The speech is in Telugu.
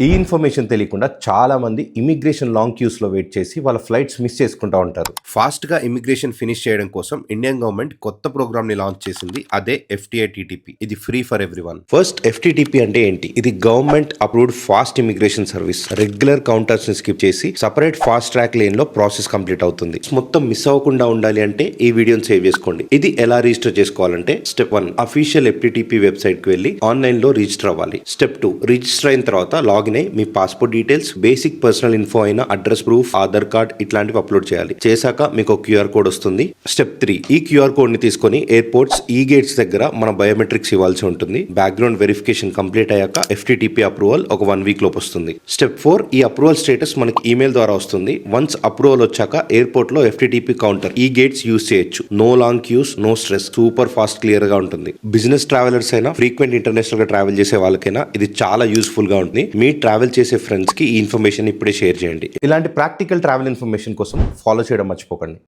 ఈ ఇన్ఫర్మేషన్ తెలియకుండా చాలా మంది ఇమిగ్రేషన్ లాంగ్ క్యూస్ లో వెయిట్ చేసి వాళ్ళ ఫ్లైట్స్ మిస్ చేసుకుంటా ఉంటారు. ఫాస్ట్ గా ఇమిగ్రేషన్ ఫినిష్ చేయడం కోసం ఇండియన్ గవర్నమెంట్ కొత్త ప్రోగ్రామ్ ని లాంచ్ చేసింది. అదే FTITTP. ఇది free for everyone. First FTTP అంటే ఏంటి? ఇది government approved fast immigration service. Regular counters ని స్కిప్ చేసి సపరేట్ ఫాస్ట్ ట్రాక్ లేన్ లో ప్రాసెస్ కంప్లీట్ అవుతుంది. మొత్తం మిస్ అవ్వకుండా ఉండాలి అంటే ఈ వీడియోని సేవ్ చేసుకోండి. ఇది ఎలా రిజిస్టర్ చేసుకోవాలంటే స్టెప్ 1 అఫీషియల్ FTTP వెబ్సైట్ కి వెళ్ళి ఆన్లైన్ లో రిజిస్టర్ అవ్వాలి. స్టెప్ 2 రిజిస్టర్ అయిన తర్వాత లాగిన్ అయి మీ passport details, basic personal info అయిన అడ్రస్ ప్రూఫ్, ఆధార్ కార్డ్ ఇట్లాంటివి అప్లోడ్ చేయాలి. చేశాక మీకు ఒక QR కోడ్ వస్తుంది. స్టెప్ 3 ఈ QR కోడ్ ని తీసుకొని ఎయిర్పోర్ట్స్ ఈ గేట్స్ దగ్గర మన బయోమెట్రిక్స్ ఇవ్వాల్సి ఉంటుంది. బ్యాక్గ్రౌండ్ వెరిఫికేషన్ కంప్లీట్ అయ్యాక FTTP అప్రూవల్ ఒక 1 వీక్ లోపు వస్తుంది. స్టెప్ 4 ఈ అప్రూవల్ స్టేటస్ మనకి ఈమెయిల్ ద్వారా వస్తుంది. వన్స్ అప్రూవల్ వచ్చాక ఎయిర్పోర్ట్ లో FTTP counter e gates use చేయొచ్చు. No long queues, no stress, super fast clear గా ఉంటుంది. బిజినెస్ ట్రావెలర్స్ అయినా, ఫ్రీక్వెంట్ ఇంటర్నేషనల్ గా ట్రావెల్ చేసే వాళ్ళకైనా ఇది చాలా యూస్ఫుల్ గా ఉంటుంది. మీ ట్రావెల్ చేసే ఫ్రెండ్స్ కి ఈ ఇన్ఫర్మేషన్ ఇప్పుడే షేర్ చేయండి. ఇలాంటి ప్రాక్టికల్ ట్రావెల్ ఇన్ఫర్మేషన్ కోసం ఫాలో చేయడం మర్చిపోకండి.